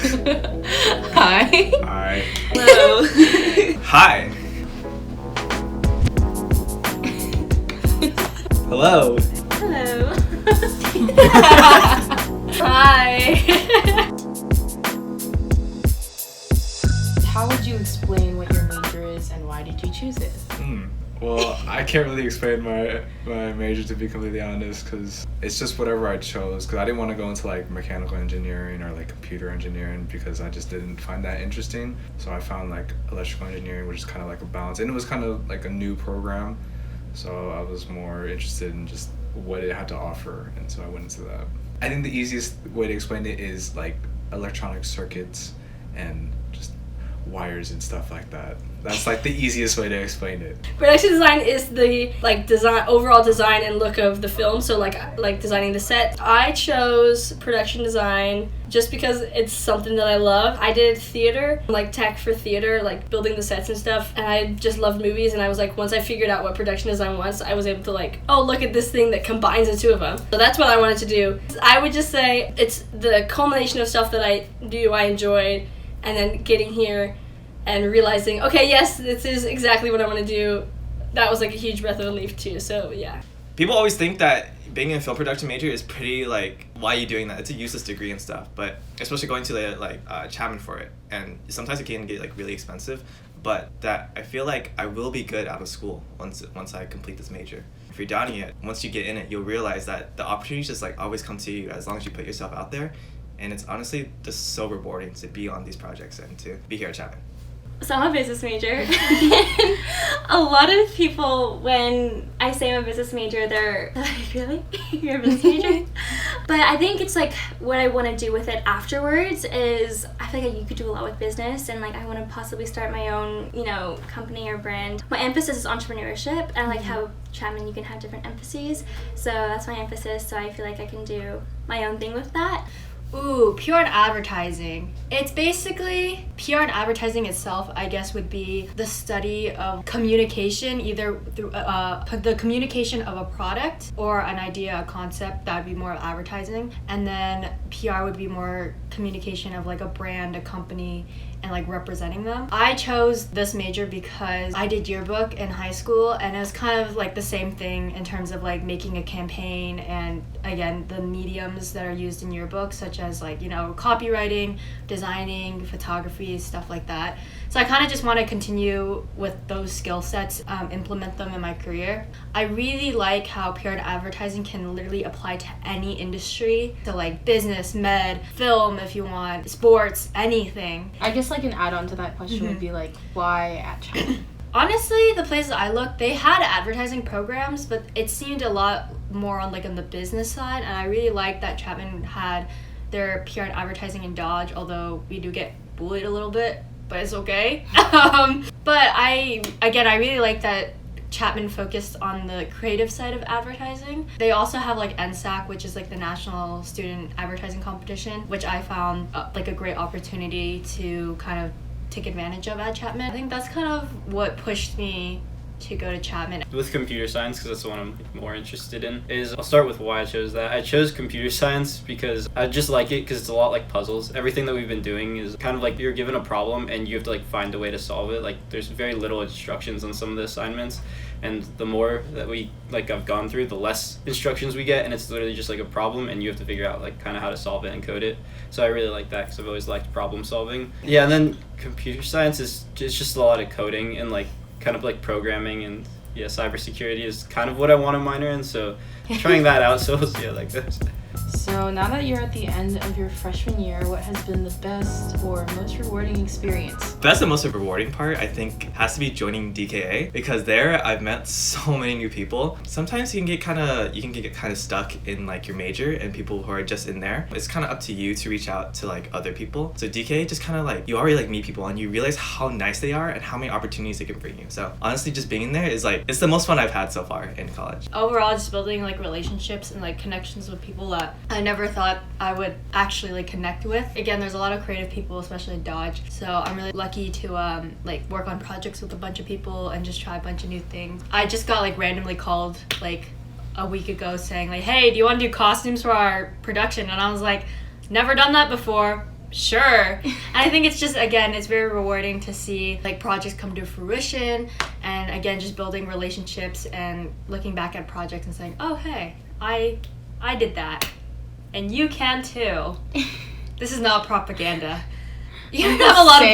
Hi. Alright. Hello. Hi. Hello. Hello. Hi. How would you explain what your major is and why did you choose it? Well, I can't really explain my major, to be completely honest, because it's just whatever I chose. Because I didn't want to go into like mechanical engineering or like computer engineering because I just didn't find that interesting. So I found like electrical engineering, which is kind of like a balance, and it was kind of like a new program. So I was more interested in just what it had to offer, and so I went into that. I think the easiest way to explain it is like electronic circuits and just wires and stuff like that. That's like the easiest way to explain it. Production design is the overall design and look of the film, so like designing the set. I chose production design just because it's something that I love. I did theater, like tech for theater, like building the sets and stuff, and I just loved movies, and I was like, once I figured out what production design was, I was able to like, oh, look at this thing that combines the two of them. So that's what I wanted to do. I would just say it's the culmination of stuff that I enjoyed, and then getting here and realizing, okay, yes, this is exactly what I want to do. That was like a huge breath of relief too, so yeah. People always think that being a film production major is pretty like, why are you doing that? It's a useless degree and stuff, but especially going to Chapman for it, and sometimes it can get like really expensive, but that I feel like I will be good out of school once I complete this major. If you're doubting it, once you get in it, you'll realize that the opportunities just like always come to you as long as you put yourself out there, and it's honestly just so rewarding to be on these projects and to be here at Chapman. So I'm a business major. A lot of people, when I say I'm a business major, they're like, really? You're a business major? But I think it's like what I want to do with it afterwards is I feel like you could do a lot with business, and like I want to possibly start my own, company or brand. My emphasis is entrepreneurship, and I like how Chapman you can have different emphases. So that's my emphasis, so I feel like I can do my own thing with that. Ooh, PR and advertising. It's basically, PR and advertising itself, I guess, would be the study of communication, either through the communication of a product or an idea, a concept. That would be more advertising. And then PR would be more communication of like a brand, a company, and like representing them. I chose this major because I did yearbook in high school, and it was kind of like the same thing in terms of like making a campaign and again the mediums that are used in yearbook, such as like copywriting, designing, photography, stuff like that. So I kind of just want to continue with those skill sets, implement them in my career. I really like how PR and advertising can literally apply to any industry, so like business, med, film if you want, sports, anything. I guess like an add-on to that question would be like, why at Chapman? Honestly, the places I looked, they had advertising programs, but it seemed a lot more on the business side, and I really liked that Chapman had their PR and advertising in Dodge, although we do get bullied a little bit, but it's okay. But I really like that Chapman focused on the creative side of advertising. They also have like NSAC, which is like the National Student Advertising Competition, which I found like a great opportunity to kind of take advantage of at Chapman. I think that's kind of what pushed me to go to Chapman. With computer science, because that's the one I'm more interested in, I'll start with why I chose that. I chose computer science because I just like it because it's a lot like puzzles. Everything that we've been doing is kind of like you're given a problem and you have to like find a way to solve it. Like there's very little instructions on some of the assignments, and the more that I've gone through, the less instructions we get, and it's literally just like a problem and you have to figure out like kind of how to solve it and code it. So I really like that because I've always liked problem solving. Yeah, and then computer science is just a lot of coding and like kind of like programming, and yeah, cybersecurity is kind of what I want to minor in, so trying that out, so we'll see how that goes. So now that you're at the end of your freshman year, what has been the best or most rewarding experience? Best and most rewarding part, I think, has to be joining DKA, because there I've met so many new people. Sometimes you can get kind of stuck in like your major and people who are just in there. It's kind of up to you to reach out to like other people. So DKA just kind of like, you already like meet people and you realize how nice they are and how many opportunities they can bring you. So honestly, just being in there is like, it's the most fun I've had so far in college. Overall, just building like relationships and like connections with people that I never thought I would actually like connect with. Again, there's a lot of creative people, especially in Dodge, so I'm really lucky to like work on projects with a bunch of people and just try a bunch of new things. I just got like randomly called like a week ago saying like, hey, do you want to do costumes for our production? And I was like, never done that before, sure. And I think it's just, again, it's very rewarding to see like projects come to fruition, and again, just building relationships and looking back at projects and saying, oh, hey, I did that, and you can too. This is not propaganda. You have a lot of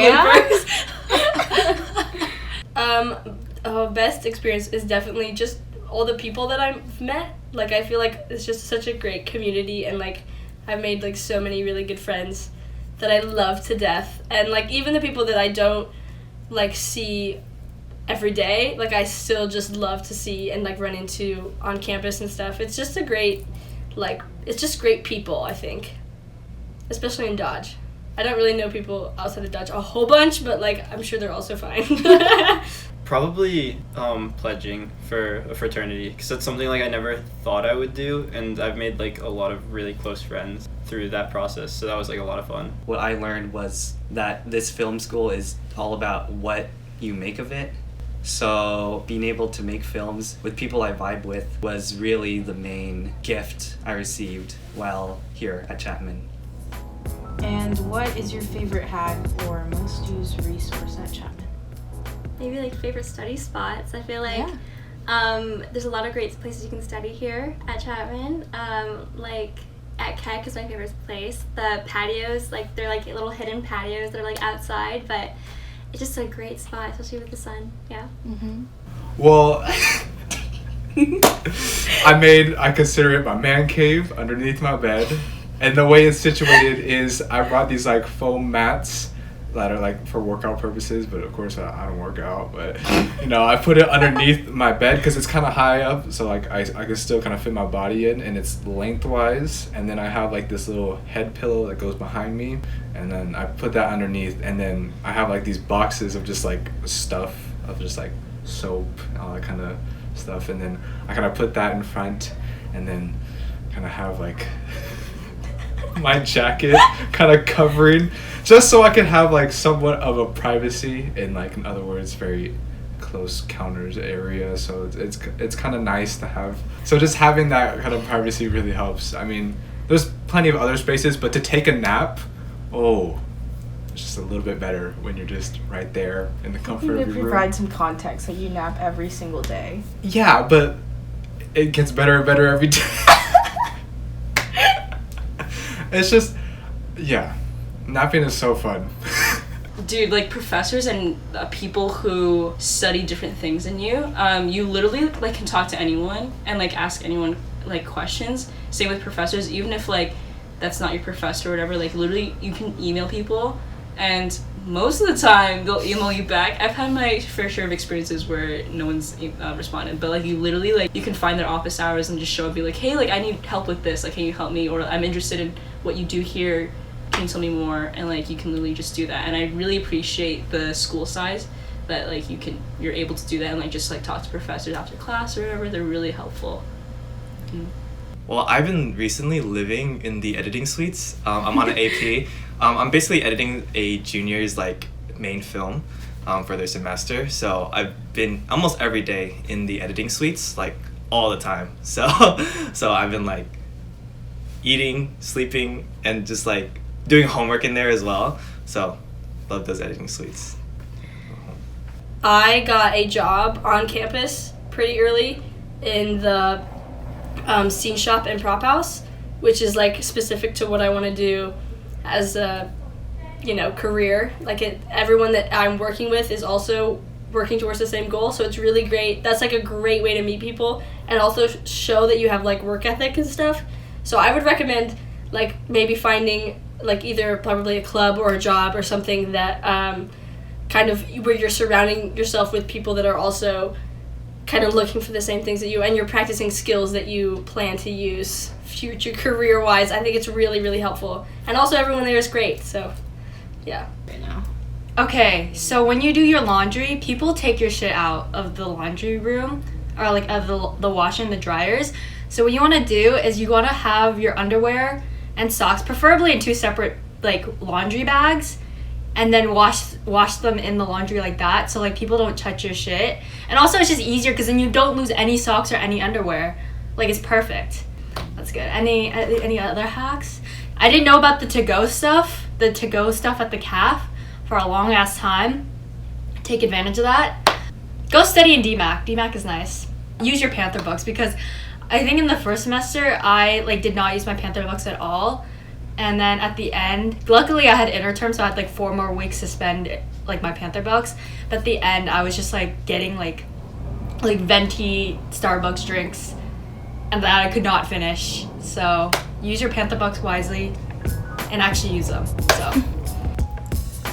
bloopers. Best experience is definitely just all the people that I've met. Like, I feel like it's just such a great community, and like I've made like so many really good friends that I love to death. And like even the people that I don't like see every day, like I still just love to see and like run into on campus and stuff. It's just a great, like, it's just great people, I think. Especially in Dodge. I don't really know people outside of Dodge a whole bunch, but like I'm sure they're also fine. Probably pledging for a fraternity, because that's something like I never thought I would do, and I've made like a lot of really close friends through that process, so that was like a lot of fun. What I learned was that this film school is all about what you make of it. So being able to make films with people I vibe with was really the main gift I received while here at Chapman. And what is your favorite HAG or most used resource at Chapman? Maybe like favorite study spots. I feel like there's a lot of great places you can study here at Chapman. Like at Keck is my favorite place. The patios, like they're like little hidden patios that are like outside, but it's just a great spot, especially with the sun. Yeah. Mm-hmm. Well, I consider it my man cave underneath my bed. And the way it's situated is I brought these like foam mats that are like for workout purposes, but of course I don't work out, but you know, I put it underneath my bed because it's kind of high up, so like I can still kind of fit my body in, and it's lengthwise, and then I have like this little head pillow that goes behind me, and then I put that underneath, and then I have like these boxes of just like stuff of just like soap and all that kind of stuff, and then I kind of put that in front, and then kind of have like my jacket kind of covering, just so I can have like somewhat of a privacy in, like, in other words, very close counters area. So it's kind of nice to have. So just having that kind of privacy really helps. I mean, there's plenty of other spaces, but to take a nap, it's just a little bit better when you're just right there in the comfort of your room. Provide some context. So you nap every single day. Yeah, but it gets better and better every day. It's just, napping is so fun. Dude, like professors and people who study different things than you, you literally like can talk to anyone and like ask anyone like questions. Same with professors, even if like that's not your professor or whatever, like literally you can email people, and most of the time they'll email you back. I've had my fair share of experiences where no one's responded, but like you literally like you can find their office hours and just show up and be like, hey, like I need help with this, like can you help me, or I'm interested in what you do here, can you tell me more, and like you can literally just do that. And I really appreciate the school size that like you're able to do that and like just like talk to professors after class or whatever. They're really helpful. Well, I've been recently living in the editing suites. I'm on an AP. I'm basically editing a junior's like main film for their semester. So I've been almost every day in the editing suites, like all the time. So I've been like eating, sleeping, and just like doing homework in there as well. So love those editing suites. I got a job on campus pretty early in the scene shop and prop house, which is like specific to what I want to do as a career. Like everyone that I'm working with is also working towards the same goal, so it's really great. That's like a great way to meet people and also show that you have like work ethic and stuff. So I would recommend like maybe finding like either probably a club or a job or something that kind of where you're surrounding yourself with people that are also kind of looking for the same things that you, and you're practicing skills that you plan to use future career-wise. I think it's really, really helpful. And also everyone there is great, so yeah. Right now. Okay, so when you do your laundry, people take your shit out of the laundry room, or like of the wash and the dryers. So what you want to do is you want to have your underwear and socks, preferably in two separate like laundry bags, and then wash them in the laundry like that, so like people don't touch your shit. And also it's just easier because then you don't lose any socks or any underwear. Like it's perfect. That's good. Any other hacks? I didn't know about the to-go stuff. the to-go stuff at the CAF for a long ass time. Take advantage of that. Go study in DMAC. DMAC is nice. Use your Panther books, because I think in the first semester I like did not use my Panther books at all. And then at the end, luckily I had interterm, so I had like 4 more weeks to spend like my Panther books. But at the end I was just like getting like venti Starbucks drinks and that I could not finish. So use your Panther books wisely and actually use them.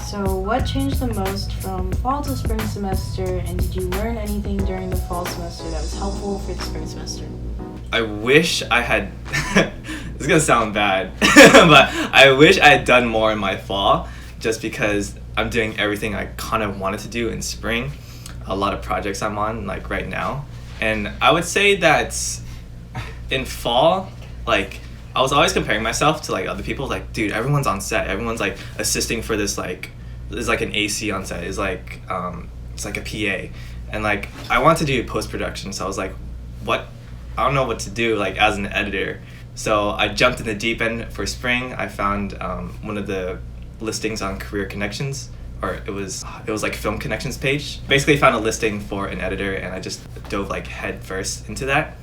So what changed the most from fall to spring semester, and did you learn anything during the fall semester that was helpful for the spring semester? I wish I had. This is gonna sound bad, but I wish I had done more in my fall, just because I'm doing everything I kind of wanted to do in spring. A lot of projects I'm on like right now, and I would say that in fall, like I was always comparing myself to like other people. Like, dude, everyone's on set. Everyone's like assisting for this like. There's like an AC on set. It's like a PA, and like I want to do post-production, so I was like, what? I don't know what to do like as an editor. So I jumped in the deep end for spring. I found one of the listings on Career Connections, or it was like Film Connections page. Basically found a listing for an editor, and I just dove like head first into that.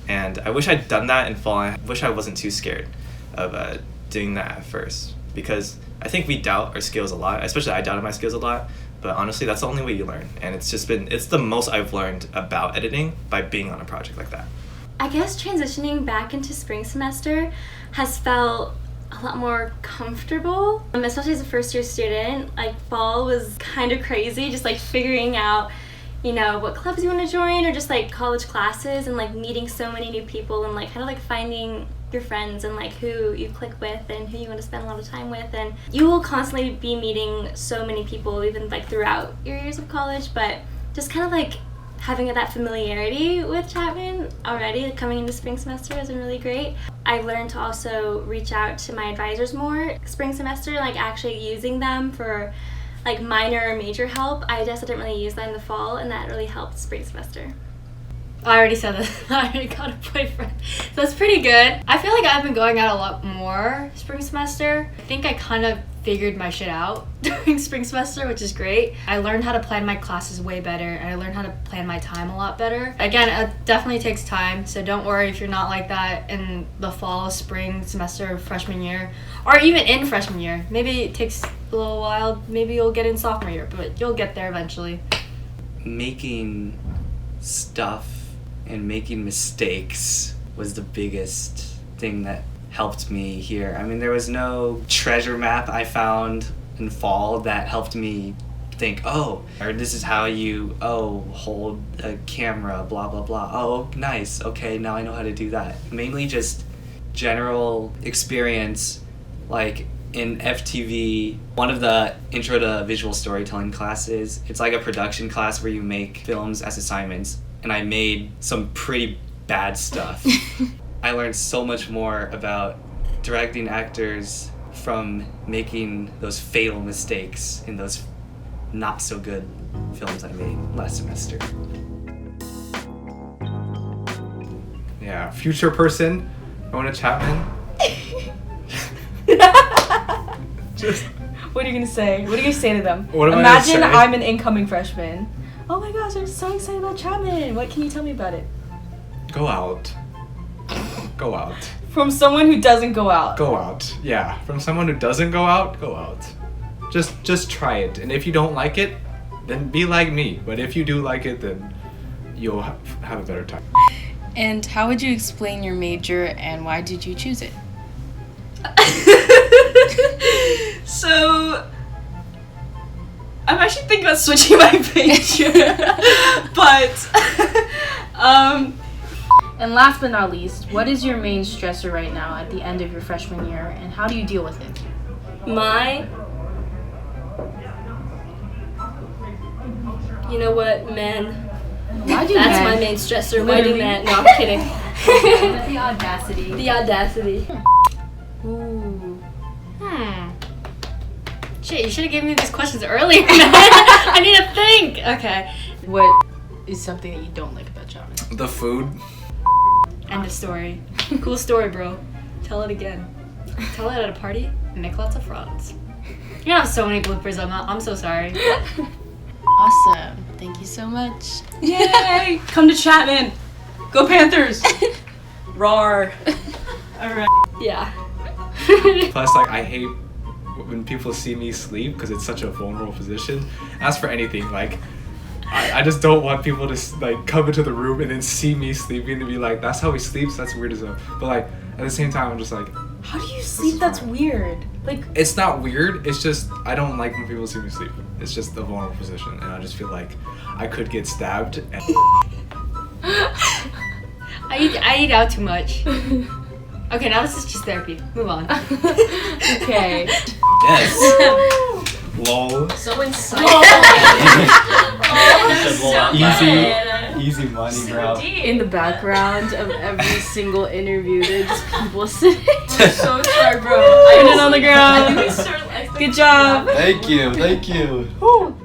And I wish I'd done that in fall. I wish I wasn't too scared of doing that at first, because I think we doubt our skills a lot, especially I doubted my skills a lot, but honestly that's the only way you learn, and it's the most I've learned about editing by being on a project like that. I guess transitioning back into spring semester has felt a lot more comfortable, especially as a first year student. Like fall was kind of crazy, just like figuring out, you know, what clubs you want to join, or just like college classes, and like meeting so many new people, and like kind of like finding your friends and like who you click with and who you want to spend a lot of time with. And you will constantly be meeting so many people even like throughout your years of college, but just kind of like having that familiarity with Chapman already coming into spring semester has been really great. I've learned to also reach out to my advisors more spring semester, like actually using them for like minor or major help. I just didn't really use that in the fall, and that really helped spring semester. I already said that. I already got a boyfriend. So it's pretty good. I feel like I've been going out a lot more spring semester. I think I kind of figured my shit out during spring semester, which is great. I learned how to plan my classes way better, and I learned how to plan my time a lot better. Again, it definitely takes time, so don't worry if you're not like that in the fall, spring semester of freshman year, or even in freshman year. Maybe it takes a little while. Maybe you'll get in sophomore year, but you'll get there eventually. Making stuff and making mistakes was the biggest thing that helped me here. I mean, there was no treasure map I found in fall that helped me think, oh, or this is how you, hold a camera, blah, blah, blah. Oh, nice. Okay, now I know how to do that. Mainly just general experience, like in FTV, one of the intro to visual storytelling classes, it's like a production class where you make films as assignments, and I made some pretty bad stuff. I learned so much more about directing actors from making those fatal mistakes in those not so good films I made last semester. Yeah, future person going to Chapman. Just What are you gonna say? What are you gonna say to them? What am I Imagine gonna say? I'm an incoming freshman. Oh my gosh, I'm so excited about Chapman. What can you tell me about it? go out. Go out. From someone who doesn't go out. Go out. Yeah, from someone who doesn't go out, go out. Just try it, and if you don't like it, then be like me. But if you do like it, then you'll have a better time. And how would you explain your major, and why did you choose it? So I'm actually thinking about switching my major, but And last but not least, what is your main stressor right now at the end of your freshman year, and how do you deal with it? You know what, men? Why do That's men? my main stressor. Why do Literally. men? No, I'm kidding. The audacity. The audacity. Ooh. Shit, you should have given me these questions earlier. I need to think. Okay. What is something that you don't like about Chapman? The food. End of story. Cool story, bro. Tell it again. Tell it at a party and make lots of frauds. You're gonna have so many bloopers. I'm so sorry. Awesome. Thank you so much. Yay! Come to Chapman. Go Panthers. Roar. Alright. Yeah. Plus, like, I hate when people see me sleep because it's such a vulnerable position. As for anything, like, I just don't want people to like come into the room and then see me sleeping and be like, that's how he sleeps, that's weird as hell. But like, at the same time, I'm just like, How do you sleep? That's weird. Like, it's not weird, it's just, I don't like when people see me sleep. It's just the vulnerable position, and I just feel like I could get stabbed. And I eat out too much. Okay, now this is just therapy. Move on. okay. Yes. lol. So insightful. Easy money, bro. In the background of every single interview, there's just people sitting. So sorry, bro. I did it on the ground. I think we started Good job. Thank you.